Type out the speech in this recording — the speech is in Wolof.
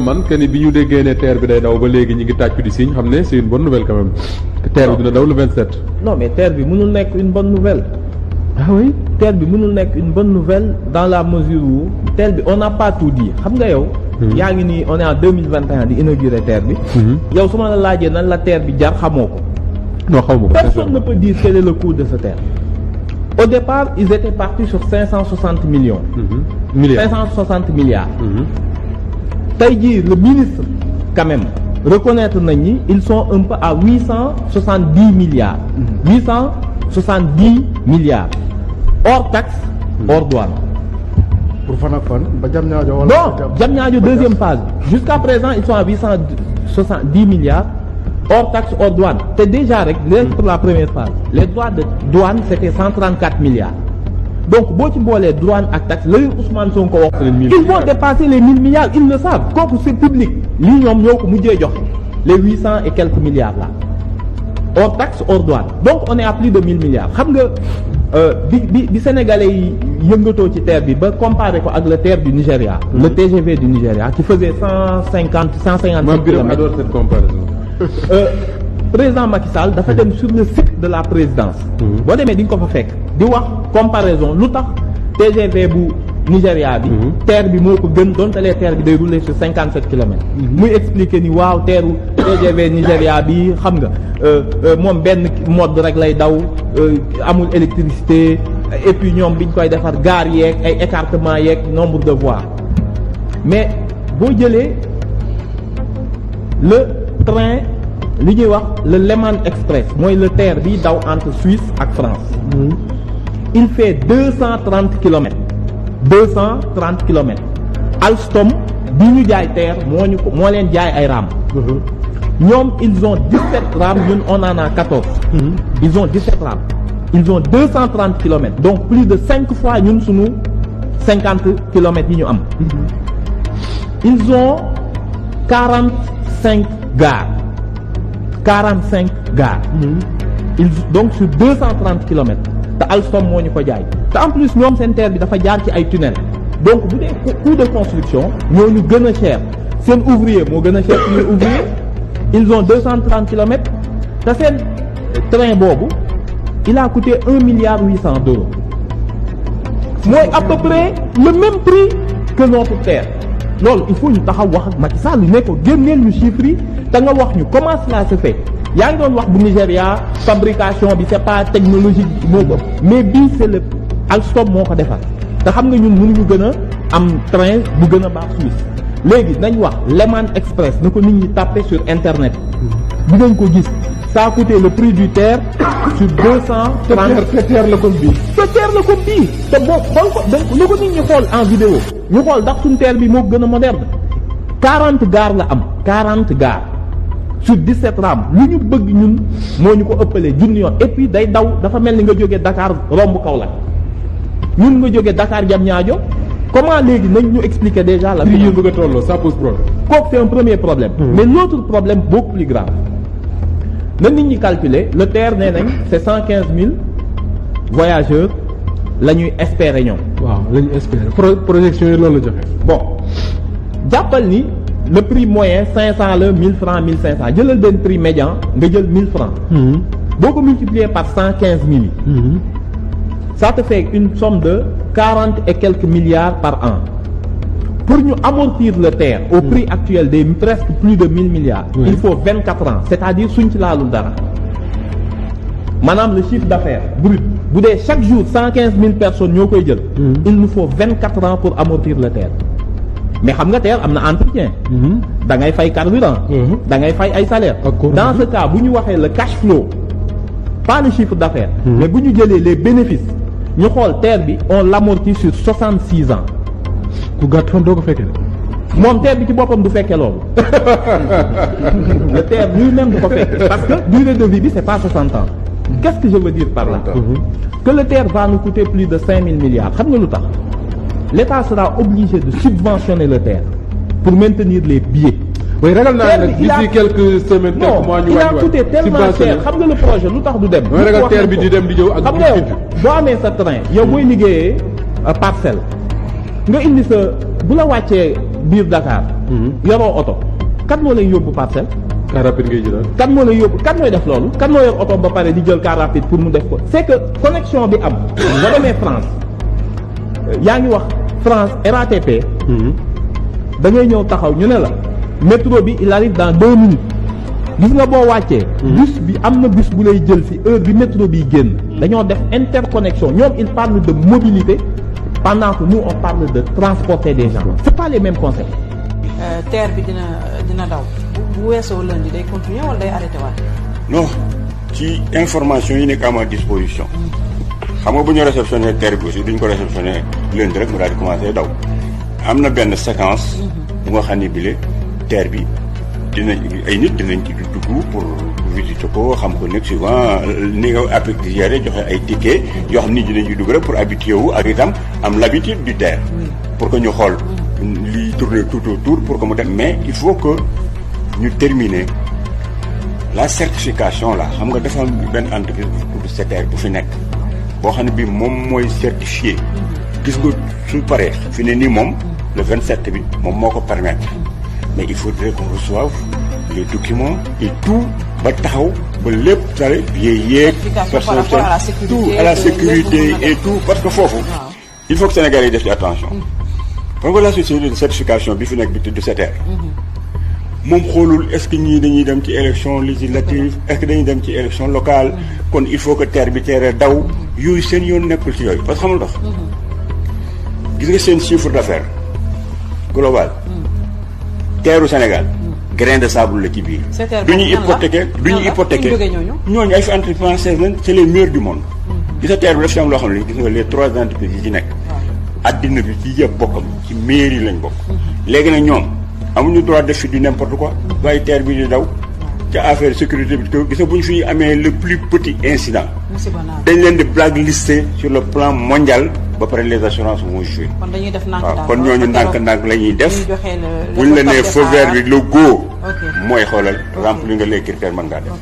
comme man que ni bi ñu déggee ne TER bi day daw ba léegi ñi ngi tàccu di signe xam ne c'est une bonne nouvelle quand même que TER bi dina daw le 27. non mais TER bi mënul nekk une bonne nouvelle. ah oui. TER bi mënul nekk une bonne nouvelle dans la mesure où TER bi on n'a pas tout dit xam nga yow. yaa ngi nii on est en 2021 di inaugurer TER bi. yow su ma la laajee nan la TER bi jar xamoo ko. non xaw ma ko. Personne ne peut dire quel est le coût de ce TER. Au départ, ils étaient partis sur 560 millions. Milliards. 560 milliards. Tey jii le ministre quand même reconnaître nañ ni ils sont un peu à 870 milliards. 870 milliards. Hors taxe, hors douane. pour fan ak fan ba Diamniadio wala. Non, Diamniadio deuxième phase. Jusqu'à présent, ils sont à 870 milliards. Hors taxe, hors douane. C'est déjà rek pour la première phase. Les droits de douane, c'était 134 milliards. Donc, boo ci boolee douane ak taxe, la Ousmane Sonko wax. Ils vont dépasser les 1000 milliards, ils le savent. Kooku c'est public. Lii ñoom ñoo ko mujjee joxe. Les 800 et quelques milliards là. Hors taxe, hors douane. Donc, on est à plus de 1000 milliards. Xam nga bi Sénégalais yi yëngatoo ci TER bi ba comparé ko ak le TER du Nigeria. Le TGV du Nigeria qui faisait 150 kilomètres. J'adore cette comparaison. Président Macky Sall dafa dem sur le site de la présidence. boo demee di nga ko fa fekk di wax comparaison lu tax TGV bu Nigéria bi. TER bi moo ko gën donte les TER bi day rouler sur 57 kilomètres. muy expliquer ni waaw TERu TGV Nigéria bi xam nga moom benn mode rek lay daw amul électricité et puis ñoom biñ koy defar gare yeeg ay écartement yeeg nombre de voies mais boo jëlee le train li ñuy wax le Léman Express mooy le TER bi daw entre Suisse ak France. Il fait 230 kilomètres. 230 kilomètres. Alstom bi ñu jaay TER moo leen jaay ay rames. ñoom ils ont 17 rames ñun on en a 14. Ils ont 17 rames. Ils ont 230 kilomètres donc plus de 5 fois ñun sunu 50 kilomètres yi ñu am. Ils ont 45 gares. 45 gares. Donc sur 230 kilomètres. te Alstom moo ñu ko jaay. te en plus ñoom seen TER bi dafa jaar ci ay tunnels. donc bu dee coût de construction ñoo ñu gën a cher seen ouvrier moo gën a cher suñuy ouvrier. Ils ont 230 kilomètres. te seen train boobu il a coûté 1 milliard 800 d'euros. mooy à peu près le même prix que notre TER. loolu il faut ñu taxaw wax ak Macky Sall ne ko génneel ñu chiffres yi te nga wax ñu comment cela se fait yaa ngi doon wax bu Nigéria fabrication bi c'est pas technologique moo ko mais bii c'est le Alstom moo ko defar te xam nga ñun mënuñu gën a am train bu gën a baax Suisse léegi nañ wax Léman Express na ko nit ñi tapé sur internet dinañ ko gis ça a coûté le prix du TER sur 230. te TER la comme bii. te TER la comme bii te boo xool ko donc lu ko nit ñi xool en vidéo ñu xool ndax suñu TER bi moo gën a moderne 40 gares la am 40 gares sur 17 rames lu ñu bëgg ñun moo ñu ko ëppalee junni yoon et puis day daw dafa mel ni nga jógee Dakar romb Kaolack ñun nga jógee Dakar Diamniadio comment léegi nañ ñu expliquer déjà la. li ñu bëgg a tolloo ça pose problème. kooku c'est un premier problème. mais l'autre problème beaucoup plus grave. na nit ñi calculer le TER nee nañ c'est 115 000 voyageurs la ñuy espérer ñoom. waaw la ñuy espérer projection yi loolu la joxe. bon jàppal ni le prix moyen 500 la 1000 francs 1500 jëlal benn prix médian nga jël 1000 francs. boo ko multiplier par 115 000 yi. ça te fait une somme de 40 et quelques milliards par an. Pour ñu amortir le TER au prix actuel des presque plus de 1000 milliards. Il faut 24 ans c'est-à-dire suñ ci laalul dara maanaam le chiffre d'affaires brut bu dee chaque jour 115 000 personnes ñoo koy jël. il nous faut 24 ans pour amortir le TER. mais xam nga TER am na entretien. da ngay fay carburant. da ngay fay ay salaire. dans ce cas bu ñu waxee le cash flow pas le chiffre d'affaires. mais bu ñu jëlee les bénéfices ñu xool TER bi on l'amortit sur 66 ans. ku gàtt fan doo ko fekkee. moom TER bi ci boppam du fekkee loolu. le TER lui-même du ko fekkee parce que durée de vie bi c'est pas 60 ans. qu'est-ce que je veux dire par là. que le TER va nous coûter plus de 5000 milliards xam nga lu tax. l'État sera obligé de subventionner le TER pour maintenir les billets. oui ragal naa ne d'ici quelques semaines. quelques mois ñu il a coûté tellement cher xam nga le projet lu tax du dem. mooy ragal TER bi di dem di ñëw ak. xam nga yow boo amee sa train yow booy liggéeyee parcelle nga indi sa bu la wàccee biir Dakar. yoroo oto kan moo lay yóbbu parcelle. car rapide ngay jëlaat. kan moo lay yóbbu kan mooy def loolu kan moo yor oto ba pare di jël car rapide pour mu def ko c'est que connexion bi am. nga demee France yaa ngi wax France RATP. da ngay ñëw taxaw ñu ne la métro bi il arrive dans 2 minutes gis nga boo wàccee. bus bi am na bus bu lay jël ci heure bi métro bi génn. dañoo def interconnexion ñoom il parle de mobilité pendant que nous on parle de transporter des gens. c'est pas les mêmes concepts. TER bi dina daw bu weesoo lundi day continuer wala day arrêté waat. non ci information yi nekk à ma disposition. xam nga bu ñu réceptionné TER bi aussi duñ ko réceptionné lundi rek mu daal di commencé daw. am na benn séquence. bu nga xam ne bile TER bi dinañ ay nit dinañ ci dugg pour visiter ko xam ko nekk souvent ni nga appliqué géré joxe ay tickets yoo xam ni dinañ ci dugg rek pour habituer wu ak itam am l'habitude du TER. pour que ñu xool liy tourner tout autour pour que mu dem mais il faut que ñu terminer la certification là xam nga dafa am benn entreprise bu SETER bu fi nekk boo xam ne bii moom mooy certifié gis nga suñ paree fi ne nii moom le 27 bi moom moo ko permettre mais il faudrait qu'on reçoive les documents et tout ba taxaw ba lépp tare yéeg personnel tout à la sécurité et tout parce que foofu il faut que Sénégalais yi def ci attention parce que la société de certification bi fi nekk bi tudd SETER moom xoolul est-ce que ñii dañuy dem ci élection législative est-ce que dañuy dem ci élection locale kon il faut que TER bi teere daw yooyu seen yoon nekkul ci yooyu parce que xamul tax gis nga seen chiffre d'affaires global teeru Sénégal grain de sable la ci biir du ñu hypothéquer ñooñu ay fi entreprise française lañ c'est les meilleurs du monde gis nga TER bi daf si am loo xam ne gis nga les 3 entreprises yi ci nekk addina bi ci yëpp bokkam ci mairie lañ bokk léegi nag ñoom amuñu droit def fi du n'importe quoi bàyyi TER bi di daw ca affaire sécurité bi gis nga bu ñu fi amee le plus petit incident dañ leen di blacklister sur le plan mondial ba pare les assurances vont jouer waaw kon ñooñu ndànk-ndànk la ñuy def buñ la nee feu vert bi le go mooy xoolal remplir nga les critères mën ngaa def